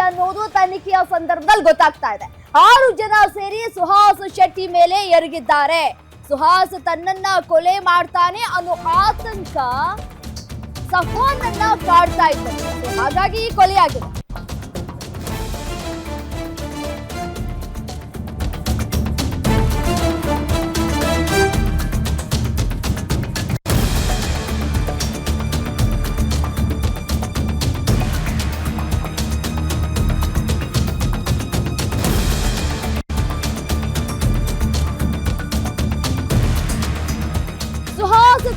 ಅನ್ನೋದು ತನಿಖೆಯ ಸಂದರ್ಭದಲ್ಲಿ ಗೊತ್ತಾಗ್ತಾ ಇದೆ. 6 ಜನ ಸೇರಿ ಸುಹಾಸ್ ಶೆಟ್ಟಿ ಮೇಲೆ ಎರಗಿದ್ದಾರೆ. ಸುಹಾಸ್ ತನ್ನನ್ನ ಕೊಲೆ ಮಾಡ್ತಾನೆ ಅನ್ನೋ ಆತಂಕ ಸಫ್ವಾನ್ ಅನ್ನ ಕಾಡ್ತಾ ಇದ್ದಾರೆ. ಹಾಗಾಗಿ ಈ ಕೊಲೆಯಾಗಿದೆ.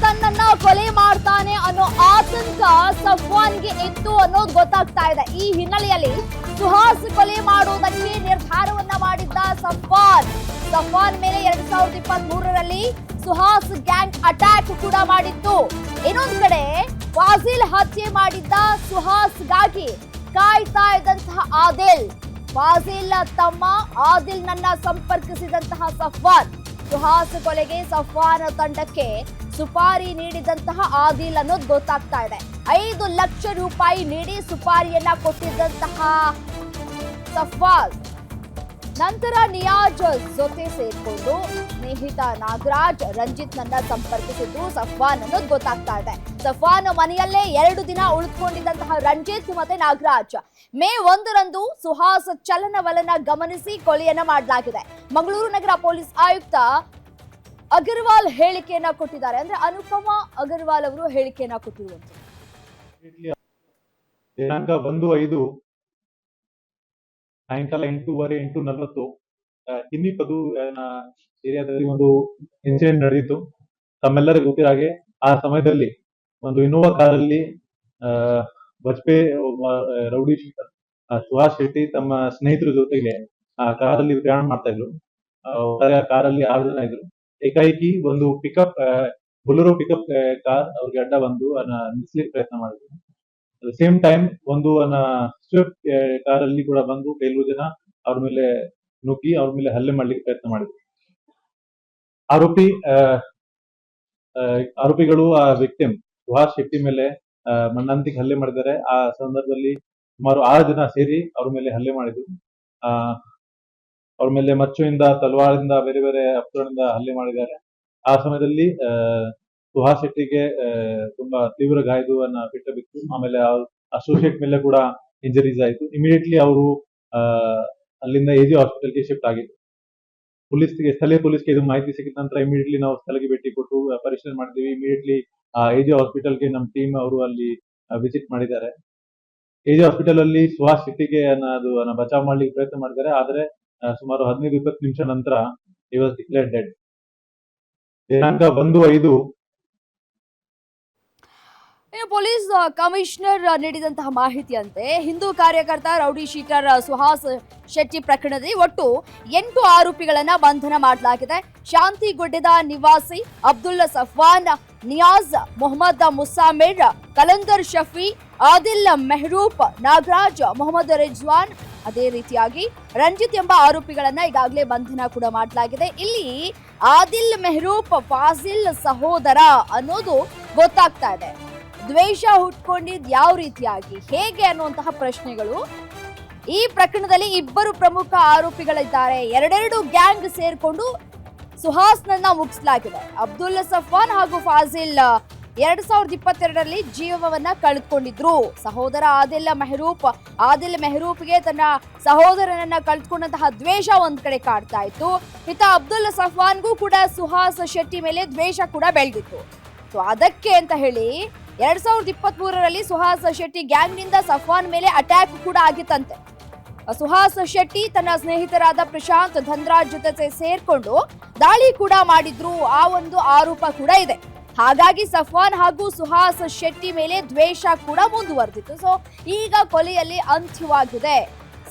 ತನ್ನನ್ನ ಕೊಲೆ ಮಾಡ್ತಾನೆ ಅನ್ನೋ ಆತಂಕ ಸಫ್ವಾನ್ಗೆ ಇತ್ತು ಅನ್ನೋದು ಗೊತ್ತಾಗ್ತಾ ಇದೆ. ಈ ಹಿನ್ನೆಲೆಯಲ್ಲಿ ಸುಹಾಸ್ ಕೊಲೆ ಮಾಡುವುದಕ್ಕೆ ನಿರ್ಧಾರವನ್ನ ಮಾಡಿದ್ದ ಸಫ್ವಾನ್ ಮೇಲೆ 2023ರಲ್ಲಿ ಸುಹಾಸ್ ಗ್ಯಾಂಗ್ ಅಟ್ಯಾಕ್ ಕೂಡ ಮಾಡಿತ್ತು. ಇನ್ನೊಂದು ಕಡೆ ಫಾಜಿಲ್ ಹತ್ಯೆ ಮಾಡಿದ್ದ ಸುಹಾಸ್ಗಾಗಿ ಕಾಯ್ತಾ ಇದ್ದಂತಹ ಆದಿಲ್, ಫಾಜಿಲ್ ತಮ್ಮ ಆದಿಲ್ ನನ್ನ ಸಂಪರ್ಕಿಸಿದಂತಹ ಸಫ್ವಾನ್, ಸುಹಾಸ್ ಕೊಲೆಗೆ ಸಫ್ವಾನ್ ತಂಡಕ್ಕೆ ಸುಪಾರಿ ನೀಡಿದಂತಹ ಆದಿಲ್ ಅನ್ನೋದು ಗೊತ್ತಾಗ್ತಾ ಇದೆ. 5 ಲಕ್ಷ ರೂಪಾಯಿ ನೀಡಿ ಸುಪಾರಿಯನ್ನ ಕೊಟ್ಟಿದ್ದಂತಹ ಸಫ್ವಾನ್ ನಂತರ ನಿಯಾಜ್ ಜೊತೆ ಸೇರ್ಕೊಂಡು ಸ್ನೇಹಿತ ನಾಗರಾಜ್, ರಂಜಿತ್ ನನ್ನ ಸಂಪರ್ಕಿಸಿದ್ದು ಸಫ್ವಾನ್ ಅನ್ನೋದು ಗೊತ್ತಾಗ್ತಾ ಇದೆ. ಸಫ್ವಾನ್ ಮನೆಯಲ್ಲೇ 2 ದಿನ ಉಳಿದುಕೊಂಡಿದ್ದಂತಹ ರಂಜಿತ್ ಮತ್ತೆ ನಾಗರಾಜ್ ಮೇ 1ರಂದು ಸುಹಾಸ್ ಚಲನವಲನ ಗಮನಿಸಿ ಕೊಲೆಯನ್ನ ಮಾಡಲಾಗಿದೆ. ಮಂಗಳೂರು ನಗರ ಪೊಲೀಸ್ ಆಯುಕ್ತ ಅಗರ್ವಾಲ್ ಹೇಳಿಕೆಯನ್ನ ಕೊಟ್ಟಿದ್ದಾರೆ. ಅಂದ್ರೆ ಅನುಪಮಾ ಅಗರ್ವಾಲ್ ಅವರು ಹೇಳಿಕೆಯನ್ನ ಕೊಟ್ಟಿರುವಂತ ದಿನಾಂಕ 1/5 ಸಾಯಂಕಾಲ 8:15 8:40 ಹಿನ್ನಿಪದು ಏರಿಯಾದಲ್ಲಿ ಒಂದು ಇನ್ಸಿಡೆಂಟ್ ನಡೆದಿತ್ತು. ತಮ್ಮೆಲ್ಲರಿಗೂ ಗೊತ್ತಿರೋ ಹಾಗೆ ಆ ಸಮಯದಲ್ಲಿ ಒಂದು ಇನೋವಾ ಕಾರಲ್ಲಿ ಬಜ್ಪೆ ರೌಡಿ ಶೀಟರ್ ಸುಹಾಸ್ ಶೆಟ್ಟಿ ತಮ್ಮ ಸ್ನೇಹಿತರ ಜೊತೆಗೆ ಆ ಕಾರಲ್ಲಿ ಪ್ರಯಾಣ ಮಾಡ್ತಾ ಇದ್ರು. ಕಾರಲ್ಲಿ 6 ಜನ ಇದ್ರು. ಏಕಾಏಕಿ ಒಂದು ಬೊಲೆರೋ ಪಿಕಪ್ ಕಾರ್ ಅವ್ರಿಗೆ ಅಡ್ಡ ಬಂದು ನಿಲ್ಲಿಸ್ಲಿಕ್ಕೆ ಪ್ರಯತ್ನ ಮಾಡಿದ್ರು. ಅಟ್ ದ ಸೇಮ್ ಟೈಮ್ ಒಂದು ಸ್ವಿಫ್ಟ್ ಕಾರಲ್ಲಿ ಕೂಡ ಬಂದು ಕೆಲವು ಜನ ಅವ್ರ ಮೇಲೆ ನುಗ್ಗಿ ಅವ್ರ ಮೇಲೆ ಹಲ್ಲೆ ಮಾಡ್ಲಿಕ್ಕೆ ಪ್ರಯತ್ನ ಮಾಡಿದ್ರು. ಆರೋಪಿಗಳು ಆ ವಿಕ್ಟಿಮ್ ಸುಹಾಸ್ ಶೆಟ್ಟಿ ಮೇಲೆ ಮಣ್ಣಂತಿಗೆ ಹಲ್ಲೆ ಮಾಡಿದ್ದಾರೆ. ಆ ಸಂದರ್ಭದಲ್ಲಿ ಸುಮಾರು 6 ಜನ ಸೇರಿ ಅವ್ರ ಮೇಲೆ ಹಲ್ಲೆ ಮಾಡಿದ್ರು. ಅವ್ರ ಮೇಲೆ ಮಚ್ಚುವಿಂದ, ತಲವಾರಿಂದ, ಬೇರೆ ಬೇರೆ ಅಸ್ತ್ರಗಳಿಂದ ಹಲ್ಲೆ ಮಾಡಿದ್ದಾರೆ. ಆ ಸಮಯದಲ್ಲಿ ಸುಹಾಸ್ ಶೆಟ್ಟಿಗೆ ತುಂಬಾ ತೀವ್ರ ಗಾಯದನ್ನ ಬಿಟ್ಟು ಆಮೇಲೆ ಅಸೋಸಿಯೇಟ್ ಮೇಲೆ ಕೂಡ ಇಂಜರೀಸ್ ಆಯಿತು. ಇಮಿಡಿಯೇಟ್ಲಿ ಅವರು ಅಲ್ಲಿಂದ ಎಜಿ ಹಾಸ್ಪಿಟಲ್ಗೆ ಶಿಫ್ಟ್ ಆಗಿದ್ರು. ಸ್ಥಳೀಯ ಪೊಲೀಸ್ಗೆ ಇದು ಮಾಹಿತಿ ಸಿಕ್ಕಿದ ನಂತರ ಇಮಿಡಿಯೇಟ್ಲಿ ನಾವು ಸ್ಥಳಕ್ಕೆ ಭೇಟಿ ಕೊಟ್ಟು ಪರಿಶೀಲನೆ ಮಾಡಿದ್ವಿ. ಇಮಿಡಿಯೇಟ್ಲಿ ಎಜಿ ಹಾಸ್ಪಿಟಲ್ಗೆ ನಮ್ಮ ಟೀಮ್ ಅವರು ಅಲ್ಲಿ ವಿಸಿಟ್ ಮಾಡಿದ್ದಾರೆ. ಎಜಿ ಹಾಸ್ಪಿಟಲ್ ಅಲ್ಲಿ ಸುಹಾಸ್ ಶೆಟ್ಟಿಗೆ ಅದು ಬಚಾವ್ ಮಾಡ್ಲಿಕ್ಕೆ ಪ್ರಯತ್ನ ಮಾಡಿದ್ದಾರೆ. ಆದ್ರೆ ಸುಮಾರು 15-20 ನಿಮಿಷ ನಂತರ he was declared dead. ದಿನಾಂಕ 1/5 ಪೊಲೀಸ್ ಕಮಿಷನರ್ ನೀಡಿದಂತಹ ಮಾಹಿತಿಯಂತೆ ಹಿಂದೂ ಕಾರ್ಯಕರ್ತ ರೌಡಿ ಶೀಟರ್ ಸುಹಾಸ್ ಶೆಟ್ಟಿ ಪ್ರಕರಣದಲ್ಲಿ ಒಟ್ಟು 8 ಆರೋಪಿಗಳನ್ನ ಬಂಧನ ಮಾಡಲಾಗಿದೆ. ಶಾಂತಿಗುಡ್ಡದ ನಿವಾಸಿ ಅಬ್ದುಲ್ ಸಫ್ವಾನ್, ನಿಯಾಜ್, ಮೊಹಮ್ಮದ್ ಮುಸಾಮಿರ್, ಕಲಂದರ್ ಶಫಿ, ಆದಿಲ್ ಮೆಹರೂಪ್, ನಾಗರಾಜ್, ಮೊಹಮ್ಮದ್ ರಿಜ್ವಾನ್, ಅದೇ ರೀತಿಯಾಗಿ ರಂಜಿತ್ ಎಂಬ ಆರೋಪಿಗಳನ್ನ ಈಗಾಗಲೇ ಬಂಧನ ಕೂಡ ಮಾಡಲಾಗಿದೆ. ಇಲ್ಲಿ ಆದಿಲ್ ಮೆಹರೂಪ್ ಫಾಜಿಲ್ ಸಹೋದರ ಅನ್ನೋದು ಗೊತ್ತಾಗ್ತಾ ಇದೆ. ದ್ವೇಷ ಹುಟ್ಕೊಂಡಿದ್ ಯಾವ ರೀತಿಯಾಗಿ, ಹೇಗೆ ಅನ್ನುವಂತಹ ಪ್ರಶ್ನೆಗಳು. ಈ ಪ್ರಕರಣದಲ್ಲಿ 2 ಪ್ರಮುಖ ಆರೋಪಿಗಳಿದ್ದಾರೆ. 2 ಗ್ಯಾಂಗ್ ಸೇರ್ಕೊಂಡು ಸುಹಾಸ್ನನ್ನ ಮುಗಿಸಲಾಗಿದೆ. ಅಬ್ದುಲ್ ಸಫ್ವಾನ್ ಹಾಗೂ ಫಾಜಿಲ್ 2022ರಲ್ಲಿ ಜೀವವನ್ನ ಕಳೆದುಕೊಂಡಿದ್ರು. ಸಹೋದರ ಆದಿಲ್ ಮೆಹರೂಪ್ಗೆ ತನ್ನ ಸಹೋದರನನ್ನ ಕಳೆದುಕೊಂಡಂತಹ ದ್ವೇಷ ಒಂದ್ ಕಡೆ ಕಾಡ್ತಾ ಇತ್ತು. ಇತ್ತ ಅಬ್ದುಲ್ ಸಫ್ವಾನ್ಗೂ ಕೂಡ ಸುಹಾಸ್ ಶೆಟ್ಟಿ ಮೇಲೆ ದ್ವೇಷ ಕೂಡ ಬೆಳೆದಿತ್ತು. ಸೊ ಅದಕ್ಕೆ ಅಂತ ಹೇಳಿ 2023ರಲ್ಲಿ ಸುಹಾಸ್ ಶೆಟ್ಟಿ ಗ್ಯಾಂಗ್ ನಿಂದ ಸಫ್ವಾನ್ ಮೇಲೆ ಅಟ್ಯಾಕ್ ಕೂಡ ಆಗಿತ್ತಂತೆ. ಸುಹಾಸ್ ಶೆಟ್ಟಿ ತನ್ನ ಸ್ನೇಹಿತರಾದ ಪ್ರಶಾಂತ್, ಧನ್ರಾಜ್ ಜೊತೆ ಸೇರ್ಕೊಂಡು ದಾಳಿ ಕೂಡ ಮಾಡಿದ್ರು. ಆ ಒಂದು ಆರೋಪ ಕೂಡ ಇದೆ. ಹಾಗಾಗಿ ಸಫ್ವಾನ್ ಹಾಗೂ ಸುಹಾಸ್ ಶೆಟ್ಟಿ ಮೇಲೆ ದ್ವೇಷ ಕೂಡ ಮುಂದುವರೆದಿತ್ತು. ಸೊ ಈಗ ಕೊಲೆಯಲ್ಲಿ ಅಂತ್ಯವಾಗಿದೆ.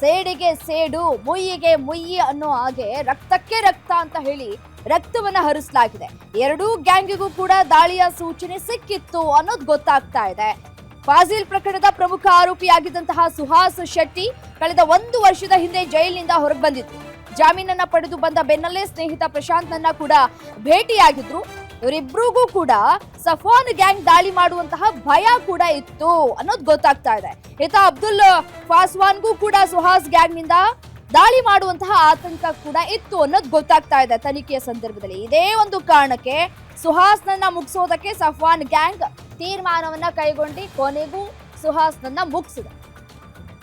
ಸೇಡಿಗೆ ಸೇಡು, ಮುಯ್ಯಿಗೆ ಮುಯ್ಯಿ ಅನ್ನೋ ಹಾಗೆ ರಕ್ತಕ್ಕೆ ರಕ್ತ ಅಂತ ಹೇಳಿ ರಕ್ತವನ್ನ ಹರಿಸಲಾಗಿದೆ. 2 ಗ್ಯಾಂಗಿಗೂ ಕೂಡ ದಾಳಿಯ ಸೂಚನೆ ಸಿಕ್ಕಿತ್ತು ಅನ್ನೋದು ಗೊತ್ತಾಗ್ತಾ ಇದೆ. ಫಾಜಿಲ್ ಪ್ರಕರಣದ ಪ್ರಮುಖ ಆರೋಪಿಯಾಗಿದ್ದಂತಹ ಸುಹಾಸ್ ಶೆಟ್ಟಿ ಕಳೆದ 1 ವರ್ಷದ ಹಿಂದೆ ಜೈಲಿನಿಂದ ಹೊರಗೆ ಬಂದಿತ್ತು. ಜಾಮೀನನ್ನ ಪಡೆದು ಬಂದ ಬೆನ್ನಲ್ಲೇ ಸ್ನೇಹಿತ ಪ್ರಶಾಂತ್ ನನ್ನ ಕೂಡ ಭೇಟಿಯಾಗಿದ್ರು. ಇವರಿಬ್ರಿಗೂ ಕೂಡ ಸಫಾನ್ ಗ್ಯಾಂಗ್ ದಾಳಿ ಮಾಡುವಂತಹ ಭಯ ಕೂಡ ಇತ್ತು ಅನ್ನೋದು ಗೊತ್ತಾಗ್ತಾ ಇದೆ. ಈತ ಅಬ್ದುಲ್ ಫಾಸ್ವಾನ್ಗೂ ಕೂಡ ಸುಹಾಸ್ ಗ್ಯಾಂಗ್ ನಿಂದ ದಾಳಿ ಮಾಡುವಂತಹ ಆತಂಕ ಕೂಡ ಇತ್ತು ಅನ್ನೋದು ಗೊತ್ತಾಗ್ತಾ ಇದೆ ತನಿಖೆಯ ಸಂದರ್ಭದಲ್ಲಿ. ಇದೇ ಒಂದು ಕಾರಣಕ್ಕೆ ಸುಹಾಸ್ನನ್ನ ಮುಗಿಸೋದಕ್ಕೆ ಸಫಾನ್ ಗ್ಯಾಂಗ್ ತೀರ್ಮಾನವನ್ನ ಕೈಗೊಂಡು ಕೊನೆಗೂ ಸುಹಾಸ್ನನ್ನ ಮುಗಿಸಿದೆ.